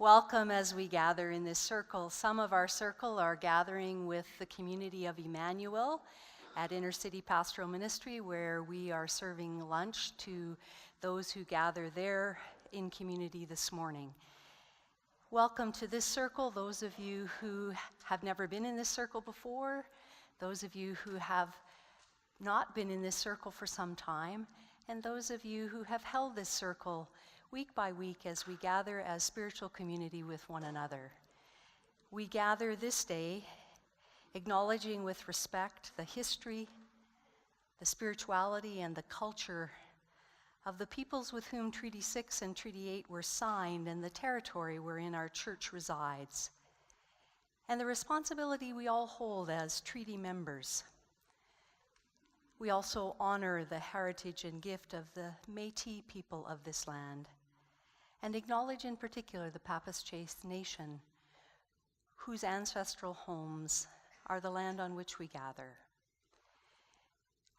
Welcome as we gather in this circle. Some of our circle are gathering with the community of Emmanuel at Inner City Pastoral Ministry, where we are serving lunch to those who gather there in community this morning. Welcome to this circle, those of you who have never been in this circle before, those of you who have not been in this circle for some time, and those of you who have held this circle week by week as we gather as spiritual community with one another. We gather this day acknowledging with respect the history, the spirituality, and the culture of the peoples with whom Treaty 6 and Treaty 8 were signed and the territory wherein our church resides, and the responsibility we all hold as treaty members. We also honor the heritage and gift of the Métis people of this land, and acknowledge in particular the Papas-Chase Nation, whose ancestral homes are the land on which we gather.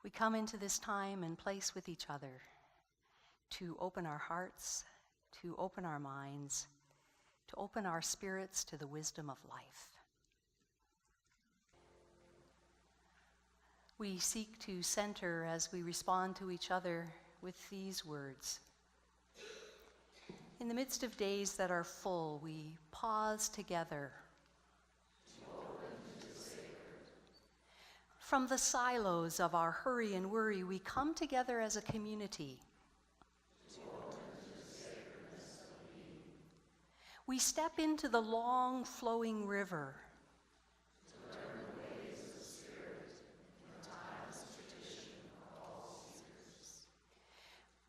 We come into this time and place with each other to open our hearts, to open our minds, to open our spirits to the wisdom of life. We seek to center as we respond to each other with these words. In the midst of days that are full, we pause together. From the silos of our hurry and worry, we come together as a community. We step into the long flowing river.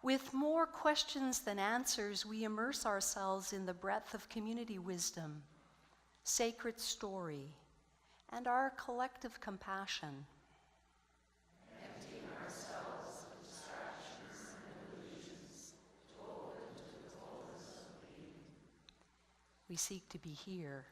With more questions than answers, we immerse ourselves in the breadth of community wisdom, sacred story, and our collective compassion. Emptying ourselves of distractions and illusions to open to the fullness of being. We seek to be here.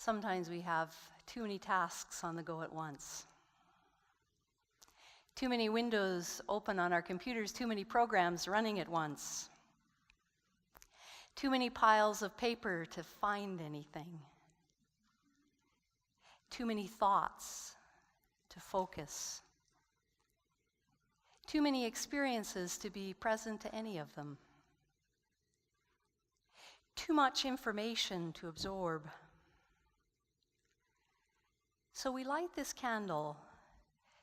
Sometimes we have too many tasks on the go at once. Too many windows open on our computers, too many programs running at once. Too many piles of paper to find anything. Too many thoughts to focus. Too many experiences to be present to any of them. Too much information to absorb. So we light this candle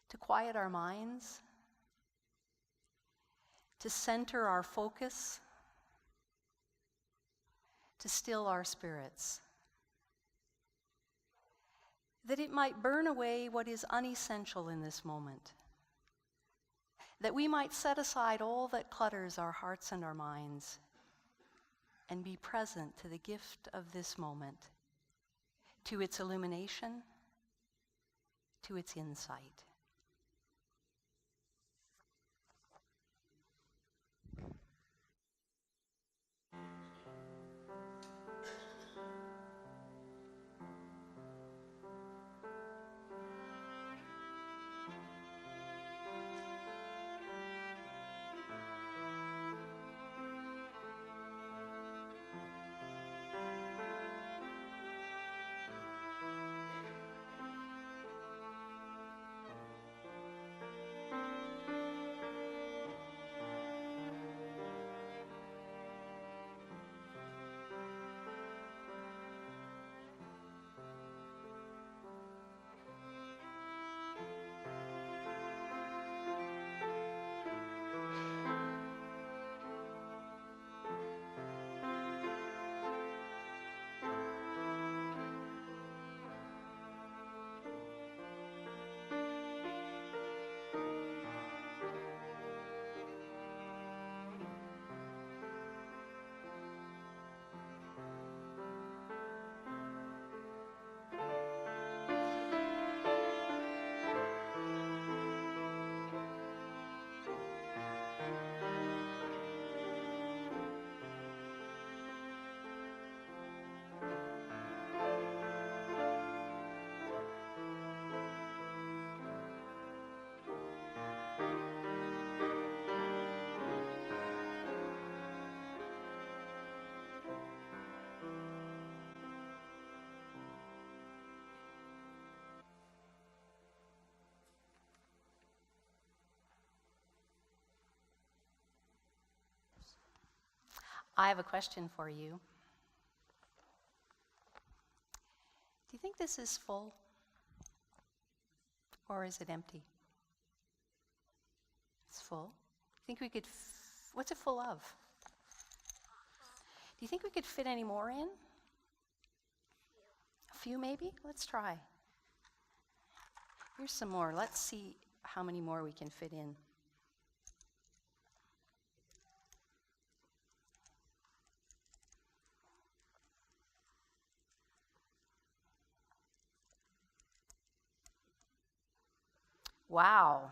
to quiet our minds, to center our focus, to still our spirits, that it might burn away what is unessential in this moment, that we might set aside all that clutters our hearts and our minds and be present to the gift of this moment, to its illumination, to its insight. I have a question for you. Do you think this is full? Or is it empty? It's full. Think we could, what's it full of? Do you think we could fit any more in? A few maybe? Let's try. Here's some more. Let's see how many more we can fit in. Wow.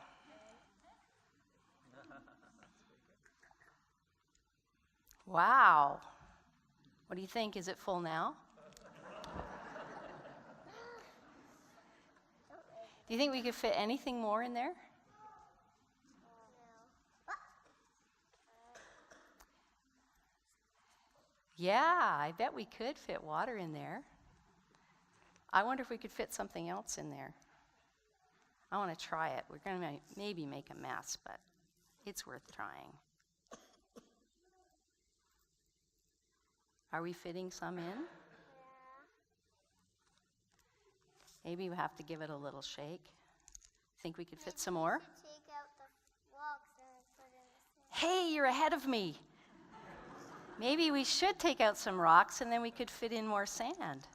Wow. What do you think? Is it full now? Do you think we could fit anything more in there? Yeah, I bet we could fit water in there. I wonder if we could fit something else in there. I want to try it. We're going to maybe make a mess, but it's worth trying. Are we fitting some in? Maybe we have to give it a little shake. Think we could fit some more? Take out the rocks and put in the sand. Hey, you're ahead of me. Maybe we should take out some rocks and then we could fit in more sand.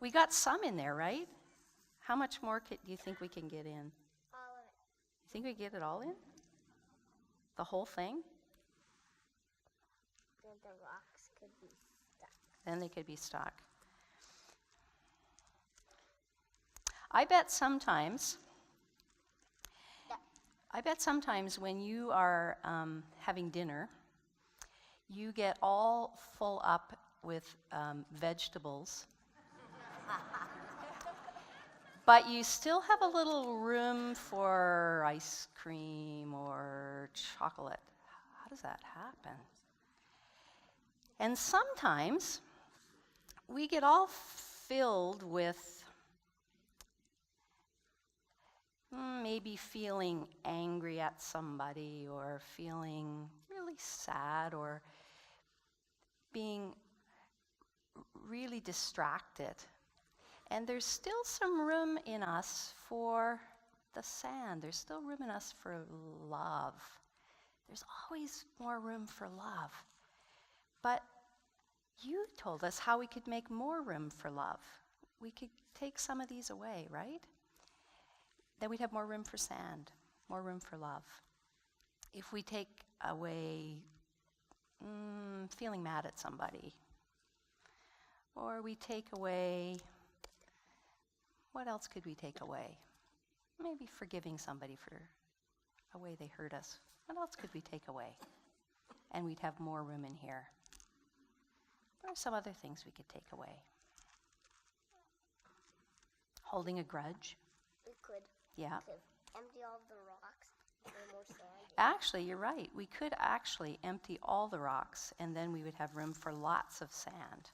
We got some in there, right? How much more do you think we can get in? All of it. You think we get it all in? The whole thing? Then the rocks could be stuck. Then they could be stuck. I bet sometimes when you are having dinner, you get all full up with vegetables, but you still have a little room for ice cream or chocolate. How does that happen? And sometimes we get all filled with maybe feeling angry at somebody or feeling really sad or being really distracted. And there's still some room in us for the sand. There's still room in us for love. There's always more room for love. But you told us how we could make more room for love. We could take some of these away, right? Then we'd have more room for sand, more room for love. If we take away feeling mad at somebody, or we take away, what else could we take away? Maybe forgiving somebody for a way they hurt us. What else could we take away? And we'd have more room in here. What are some other things we could take away? Holding a grudge. We could. Yeah. Empty all the rocks. For more sand. Actually, you're right. We could actually empty all the rocks, and then we would have room for lots of sand.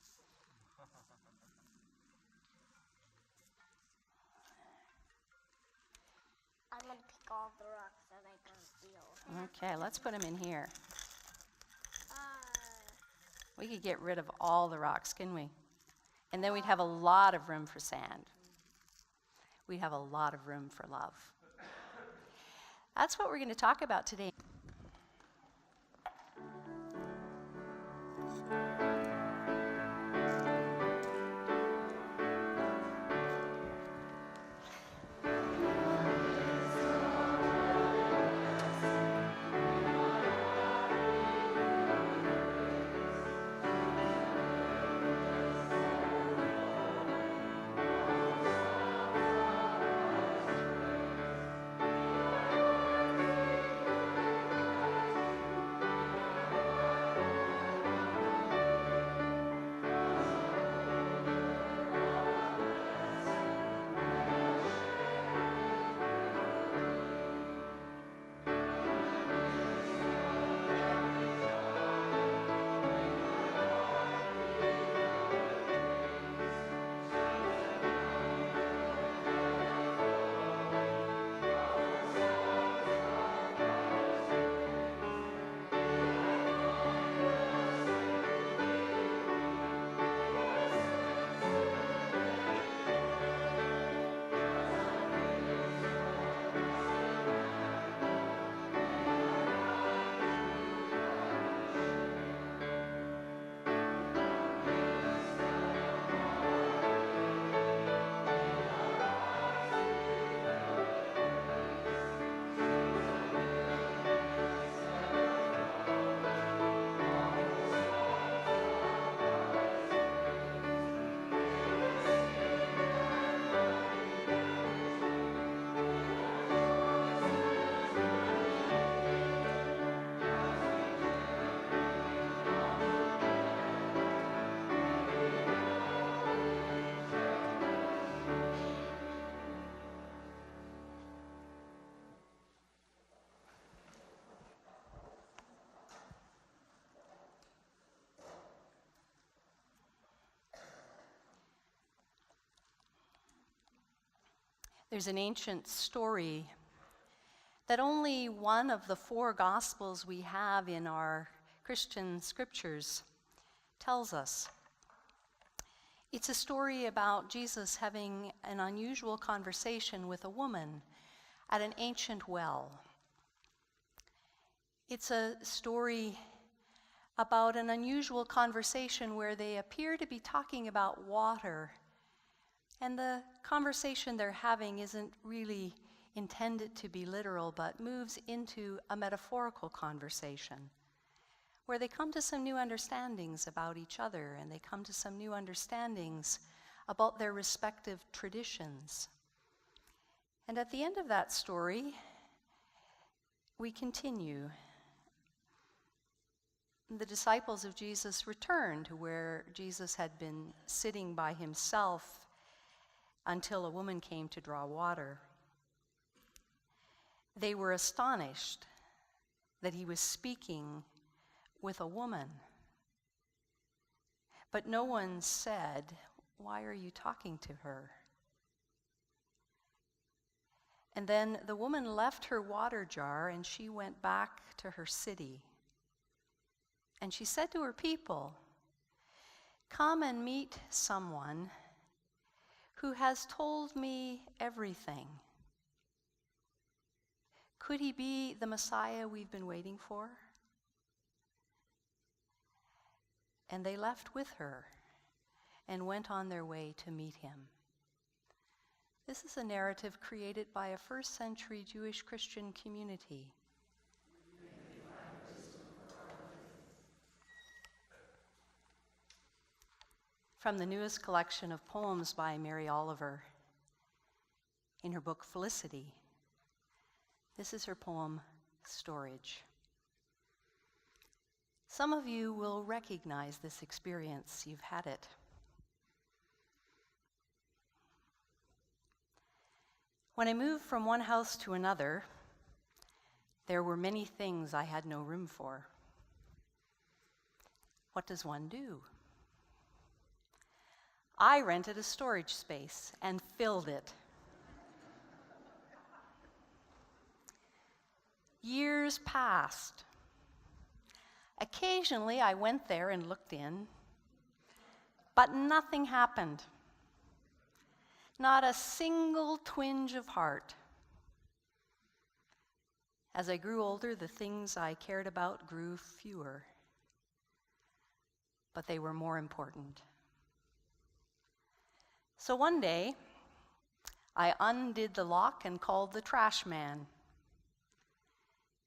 I'm going to pick all the rocks that I can feel. Okay, let's put them in here. We could get rid of all the rocks, couldn't we? And then we'd have a lot of room for sand. We'd have a lot of room for love. That's what we're going to talk about today. There's an ancient story that only one of the 4 Gospels we have in our Christian scriptures tells us. It's a story about Jesus having an unusual conversation with a woman at an ancient well. It's a story about an unusual conversation where they appear to be talking about water, and the conversation they're having isn't really intended to be literal, but moves into a metaphorical conversation where they come to some new understandings about each other, and they come to some new understandings about their respective traditions. And at the end of that story, we continue. The disciples of Jesus returned to where Jesus had been sitting by himself until a woman came to draw water. They were astonished that he was speaking with a woman. But no one said, "Why are you talking to her?" And then the woman left her water jar and she went back to her city. And she said to her people, come and meet someone who has told me everything. Could he be the Messiah we've been waiting for? And they left with her and went on their way to meet him. This is a narrative created by a first-century Jewish Christian community. From the newest collection of poems by Mary Oliver in her book Felicity. This is her poem, Storage. Some of you will recognize this experience. You've had it. When I moved from one house to another, there were many things I had no room for. What does one do? I rented a storage space and filled it. Years passed. Occasionally, I went there and looked in, but nothing happened. Not a single twinge of heart. As I grew older, the things I cared about grew fewer, but they were more important. So one day, I undid the lock and called the trash man.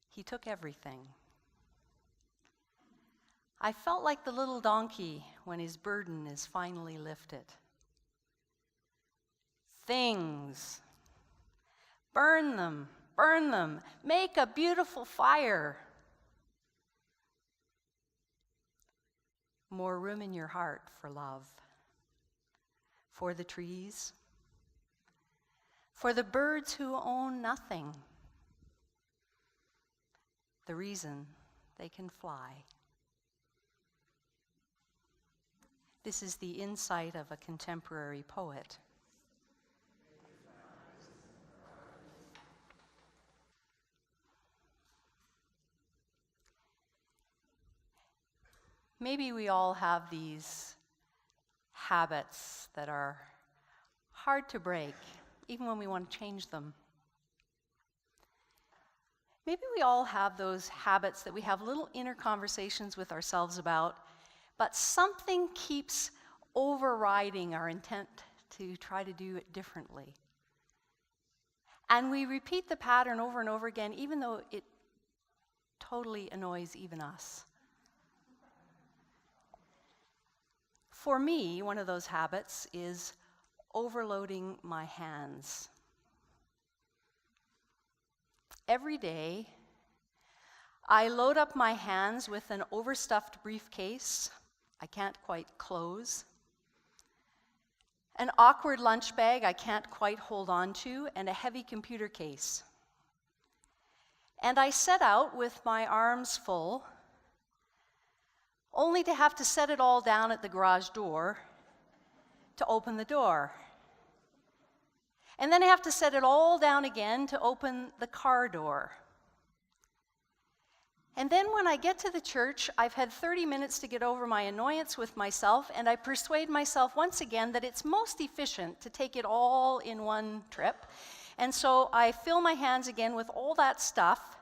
He took everything. I felt like the little donkey when his burden is finally lifted. Things. Burn them, make a beautiful fire. More room in your heart for love, for the trees, for the birds who own nothing, the reason they can fly. This is the insight of a contemporary poet. Maybe we all have these habits that are hard to break, even when we want to change them. Maybe we all have those habits that we have little inner conversations with ourselves about, but something keeps overriding our intent to try to do it differently. And we repeat the pattern over and over again, even though it totally annoys even us. For me, one of those habits is overloading my hands. Every day, I load up my hands with an overstuffed briefcase I can't quite close, an awkward lunch bag I can't quite hold on to, and a heavy computer case. And I set out with my arms full, only to have to set it all down at the garage door to open the door. And then I have to set it all down again to open the car door. And then when I get to the church, I've had 30 minutes to get over my annoyance with myself, and I persuade myself once again that it's most efficient to take it all in one trip. And so I fill my hands again with all that stuff,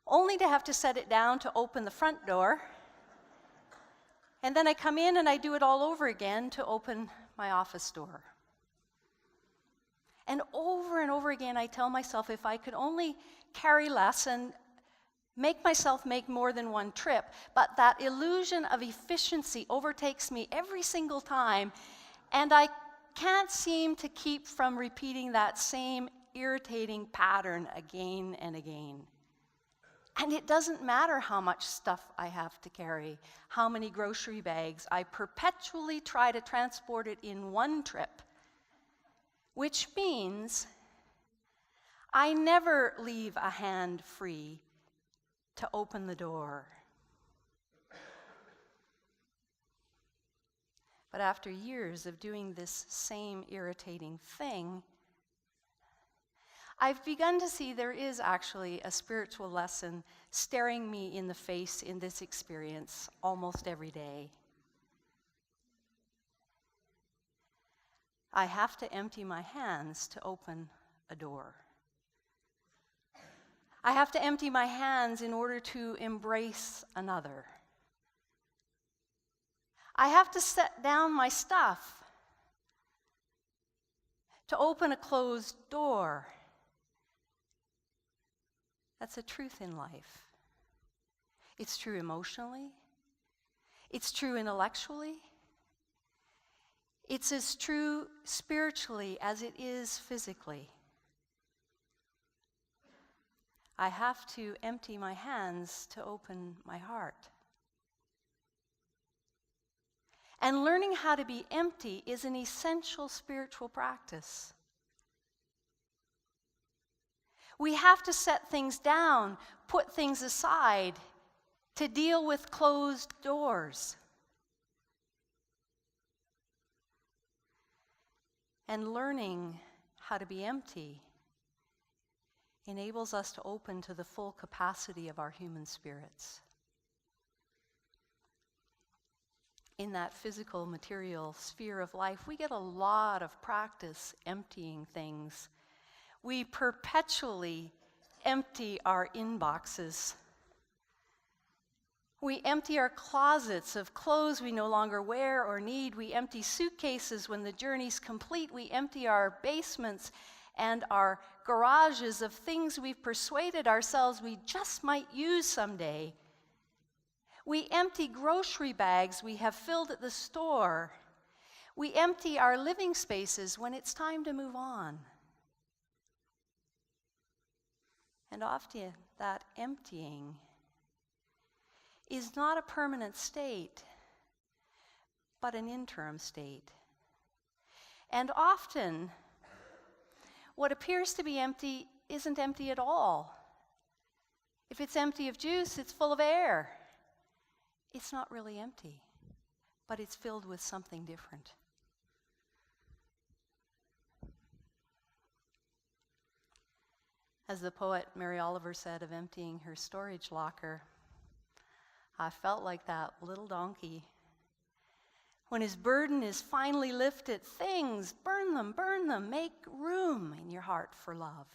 only to have to set it down to open the front door. And then I come in and I do it all over again to open my office door. And over again, I tell myself if I could only carry less and make myself make more than one trip, but that illusion of efficiency overtakes me every single time, and I can't seem to keep from repeating that same irritating pattern again and again. And it doesn't matter how much stuff I have to carry, how many grocery bags, I perpetually try to transport it in one trip, which means I never leave a hand free to open the door. But after years of doing this same irritating thing, I've begun to see there is actually a spiritual lesson staring me in the face in this experience almost every day. I have to empty my hands to open a door. I have to empty my hands in order to embrace another. I have to set down my stuff to open a closed door. That's a truth in life. It's true emotionally. It's true intellectually. It's as true spiritually as it is physically. I have to empty my hands to open my heart. And learning how to be empty is an essential spiritual practice. We have to set things down, put things aside to deal with closed doors. And learning how to be empty enables us to open to the full capacity of our human spirits. In that physical, material sphere of life, we get a lot of practice emptying things. We perpetually empty our inboxes. We empty our closets of clothes we no longer wear or need. We empty suitcases when the journey's complete. We empty our basements and our garages of things we've persuaded ourselves we just might use someday. We empty grocery bags we have filled at the store. We empty our living spaces when it's time to move on. And often that emptying is not a permanent state, but an interim state. And often, what appears to be empty isn't empty at all. If it's empty of juice, it's full of air. It's not really empty, but it's filled with something different. As the poet Mary Oliver said of emptying her storage locker, I felt like that little donkey. When his burden is finally lifted, things, burn them, make room in your heart for love.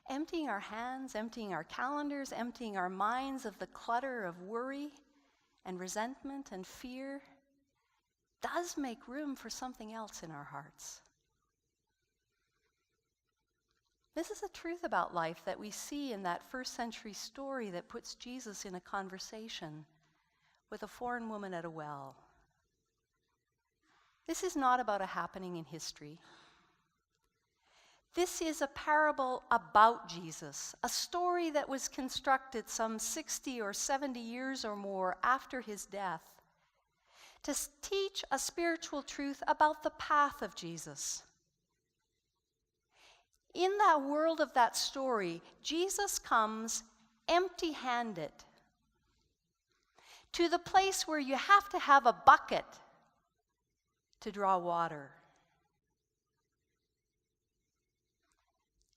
Emptying our hands, emptying our calendars, emptying our minds of the clutter of worry and resentment and fear does make room for something else in our hearts. This is a truth about life that we see in that first century story that puts Jesus in a conversation with a foreign woman at a well. This is not about a happening in history. This is a parable about Jesus, a story that was constructed some 60 or 70 years or more after his death to teach a spiritual truth about the path of Jesus. In that world of that story, Jesus comes empty-handed to the place where you have to have a bucket to draw water.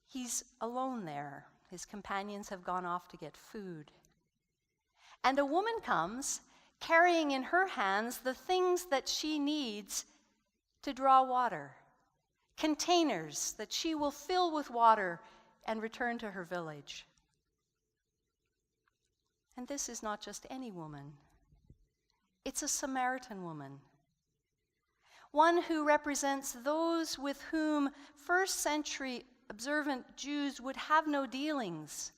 He's alone there. His companions have gone off to get food. And a woman comes carrying in her hands the things that she needs to draw water. Containers that she will fill with water and return to her village. And this is not just any woman. It's a Samaritan woman. One who represents those with whom first century observant Jews would have no dealings.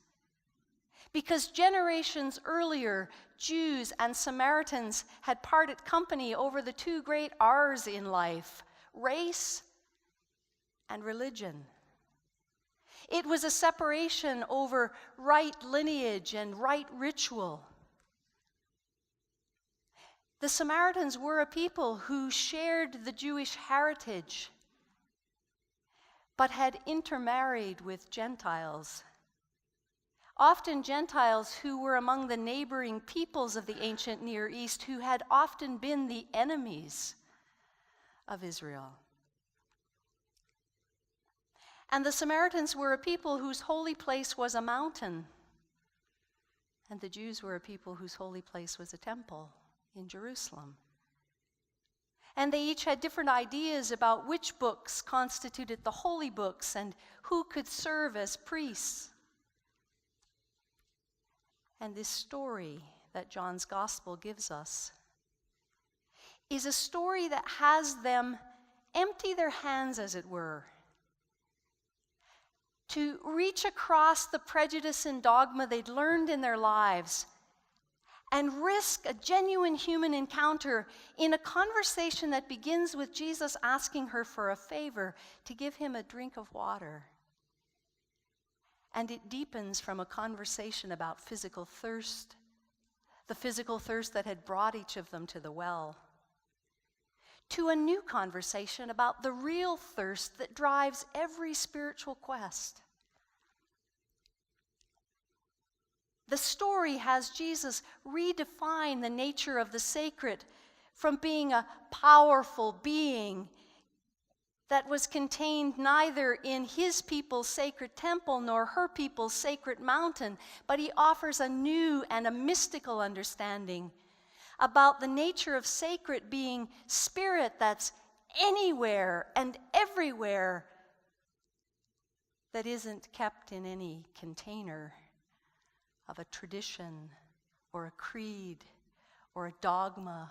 Because generations earlier, Jews and Samaritans had parted company over the two great R's in life, race and religion. It was a separation over right lineage and right ritual. The Samaritans were a people who shared the Jewish heritage, but had intermarried with Gentiles. Often Gentiles who were among the neighboring peoples of the ancient Near East, who had often been the enemies of Israel. And the Samaritans were a people whose holy place was a mountain, and the Jews were a people whose holy place was a temple in Jerusalem. And they each had different ideas about which books constituted the holy books and who could serve as priests. And this story that John's Gospel gives us is a story that has them empty their hands, as it were, to reach across the prejudice and dogma they'd learned in their lives and risk a genuine human encounter in a conversation that begins with Jesus asking her for a favor to give him a drink of water. And it deepens from a conversation about physical thirst, the physical thirst that had brought each of them to the well, to a new conversation about the real thirst that drives every spiritual quest. The story has Jesus redefine the nature of the sacred from being a powerful being that was contained neither in his people's sacred temple nor her people's sacred mountain, but he offers a new and a mystical understanding about the nature of sacred being spirit that's anywhere and everywhere, that isn't kept in any container of a tradition or a creed or a dogma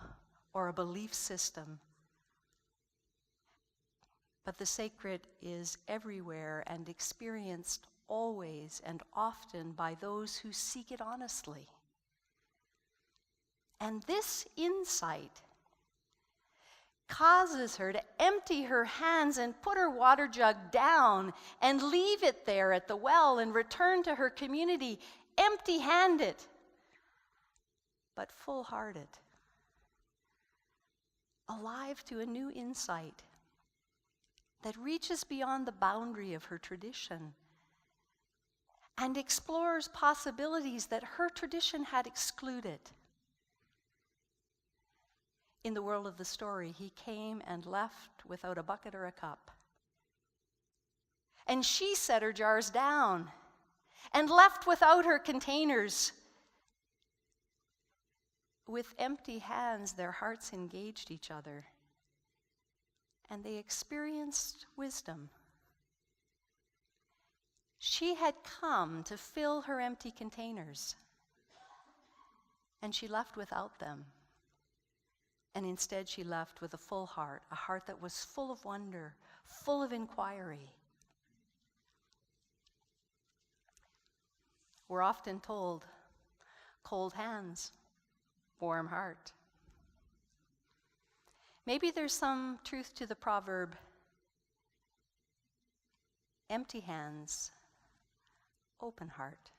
or a belief system. But the sacred is everywhere and experienced always and often by those who seek it honestly. And this insight causes her to empty her hands and put her water jug down and leave it there at the well and return to her community empty-handed, but full-hearted, alive to a new insight that reaches beyond the boundary of her tradition and explores possibilities that her tradition had excluded. In the world of the story, he came and left without a bucket or a cup. And she set her jars down and left without her containers. With empty hands, their hearts engaged each other, and they experienced wisdom. She had come to fill her empty containers, and she left without them. And instead she left with a full heart, a heart that was full of wonder, full of inquiry. We're often told, cold hands, warm heart. Maybe there's some truth to the proverb, empty hands, open heart.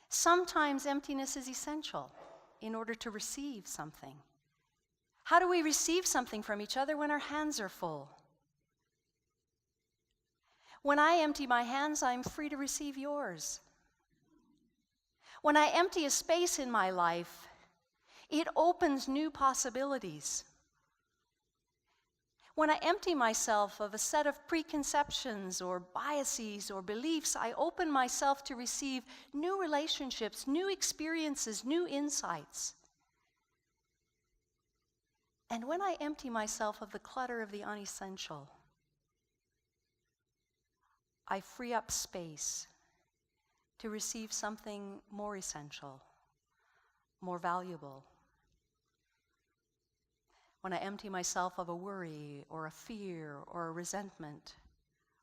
Sometimes emptiness is essential in order to receive something. How do we receive something from each other when our hands are full? When I empty my hands, I'm free to receive yours. When I empty a space in my life, it opens new possibilities. When I empty myself of a set of preconceptions or biases or beliefs, I open myself to receive new relationships, new experiences, new insights. And when I empty myself of the clutter of the unessential, I free up space to receive something more essential, more valuable. When I empty myself of a worry or a fear or a resentment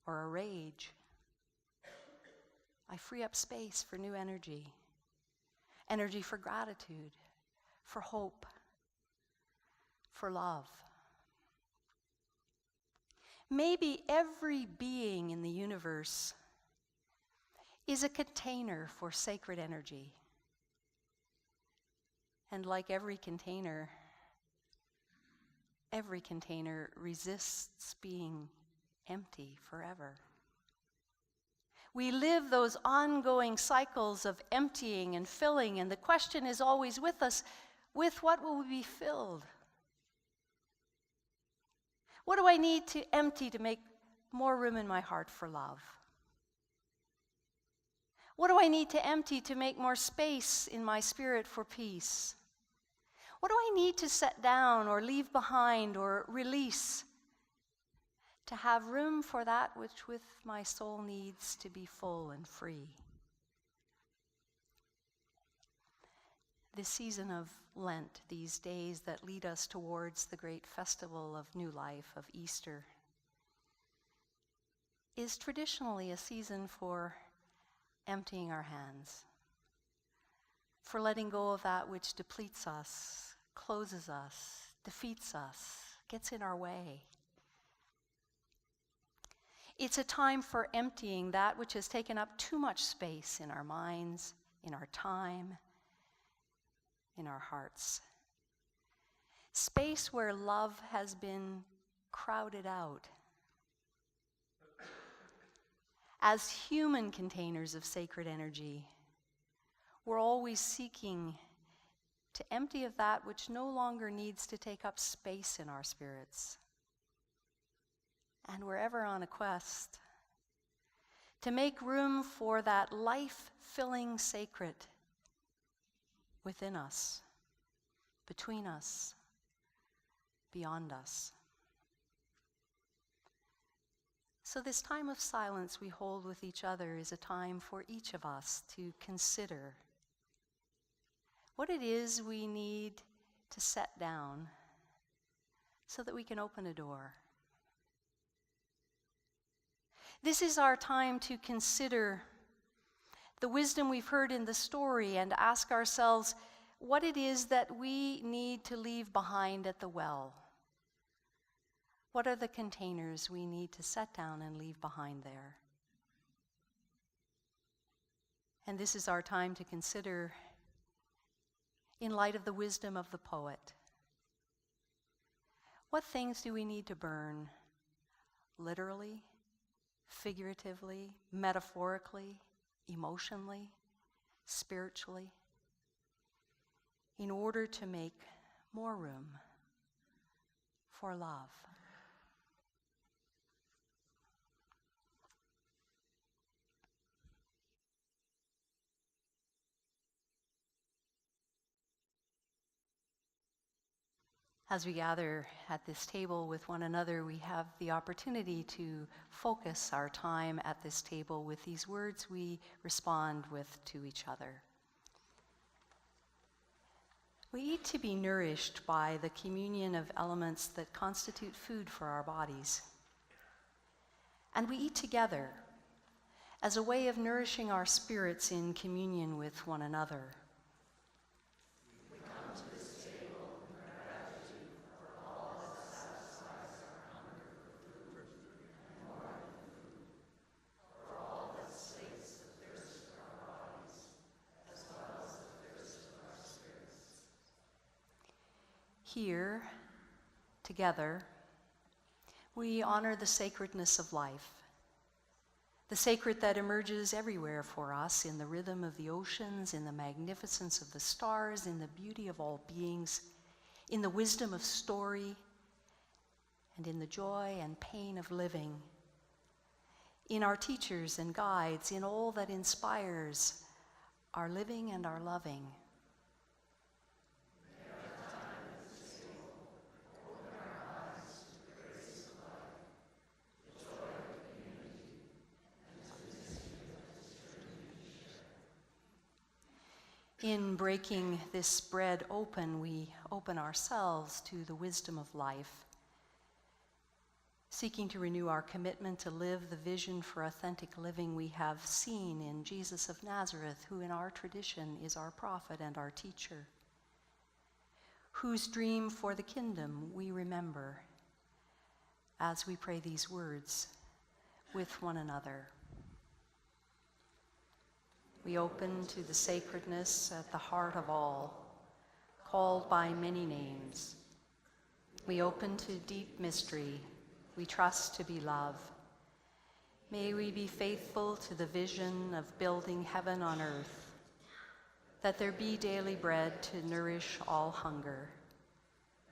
or a rage, I free up space for new energy, energy for gratitude, for hope, for love. Maybe every being in the universe is a container for sacred energy. And like every container resists being empty forever. We live those ongoing cycles of emptying and filling, and the question is always with us, with what will we be filled? What do I need to empty to make more room in my heart for love? What do I need to empty to make more space in my spirit for peace? What do I need to set down or leave behind or release to have room for that which with my soul needs to be full and free? This season of Lent, these days that lead us towards the great festival of new life, of Easter, is traditionally a season for emptying our hands, for letting go of that which depletes us, closes us, defeats us, gets in our way. It's a time for emptying that which has taken up too much space in our minds, in our time, in our hearts. Space where love has been crowded out. As human containers of sacred energy, we're always seeking to empty of that which no longer needs to take up space in our spirits. And we're ever on a quest to make room for that life-filling sacred within us, between us, beyond us. So this time of silence we hold with each other is a time for each of us to consider what it is we need to set down so that we can open a door. This is our time to consider the wisdom we've heard in the story and ask ourselves what it is that we need to leave behind at the well. What are the containers we need to set down and leave behind there? And this is our time to consider in light of the wisdom of the poet. What things do we need to burn, literally, figuratively, metaphorically, emotionally, spiritually, in order to make more room for love? As we gather at this table with one another, we have the opportunity to focus our time at this table with these words we respond with to each other. We eat to be nourished by the communion of elements that constitute food for our bodies. And we eat together as a way of nourishing our spirits in communion with one another. Here, together, we honor the sacredness of life, the sacred that emerges everywhere for us in the rhythm of the oceans, in the magnificence of the stars, in the beauty of all beings, in the wisdom of story, and in the joy and pain of living, in our teachers and guides, in all that inspires our living and our loving. In breaking this bread open, we open ourselves to the wisdom of life, seeking to renew our commitment to live the vision for authentic living we have seen in Jesus of Nazareth, who in our tradition is our prophet and our teacher, whose dream for the kingdom we remember as we pray these words with one another. We open to the sacredness at the heart of all, called by many names. We open to deep mystery we trust to be love. May we be faithful to the vision of building heaven on earth, that there be daily bread to nourish all hunger,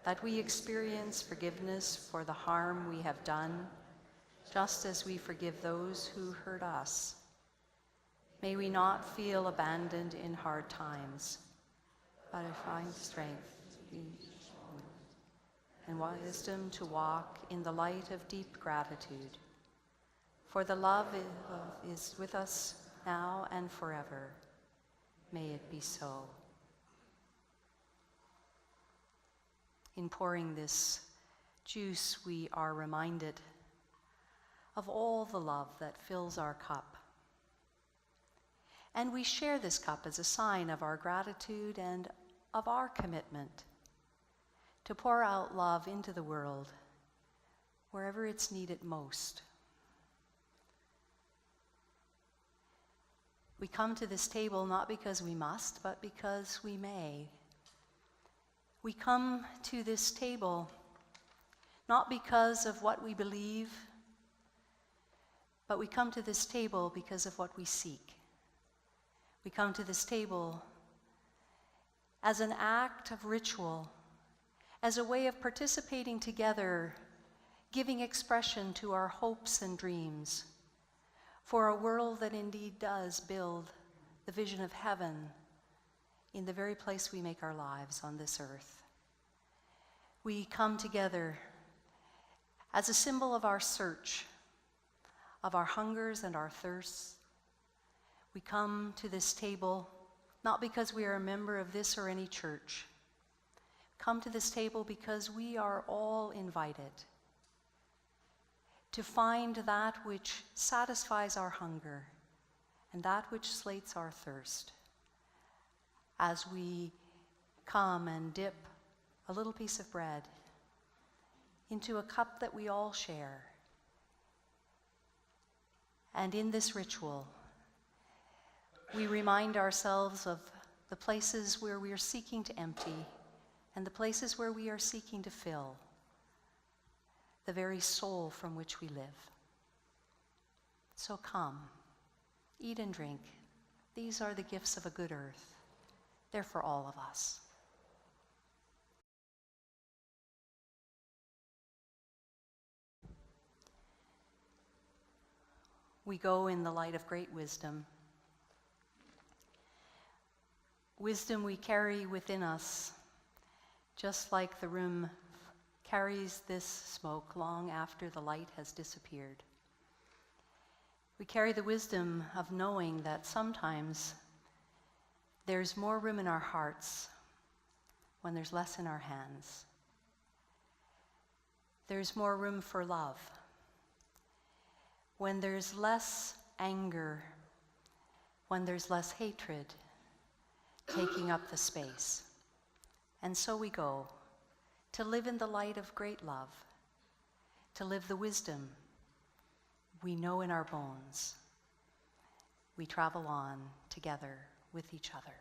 that we experience forgiveness for the harm we have done, just as we forgive those who hurt us. May we not feel abandoned in hard times, but find strength peace, and wisdom to walk in the light of deep gratitude. For the love is with us now and forever. May it be so. In pouring this juice, we are reminded of all the love that fills our cup. And we share this cup as a sign of our gratitude and of our commitment to pour out love into the world wherever it's needed most. We come to this table not because we must, but because we may. We come to this table not because of what we believe, but we come to this table because of what we seek. We come to this table as an act of ritual, as a way of participating together, giving expression to our hopes and dreams for a world that indeed does build the vision of heaven in the very place we make our lives on this earth. We come together as a symbol of our search, of our hungers and our thirsts. We come to this table not because we are a member of this or any church. Come to this table because we are all invited to find that which satisfies our hunger and that which slates our thirst as we come and dip a little piece of bread into a cup that we all share. And in this ritual, we remind ourselves of the places where we are seeking to empty and the places where we are seeking to fill the very soul from which we live. So come, eat and drink. These are the gifts of a good earth. They're for all of us. We go in the light of great wisdom. Wisdom we carry within us, just like the room carries this smoke long after the light has disappeared. We carry the wisdom of knowing that sometimes there's more room in our hearts when there's less in our hands. There's more room for love when there's less anger, when there's less hatred taking up the space. And so we go to live in the light of great love, to live the wisdom we know in our bones. We travel on together with each other.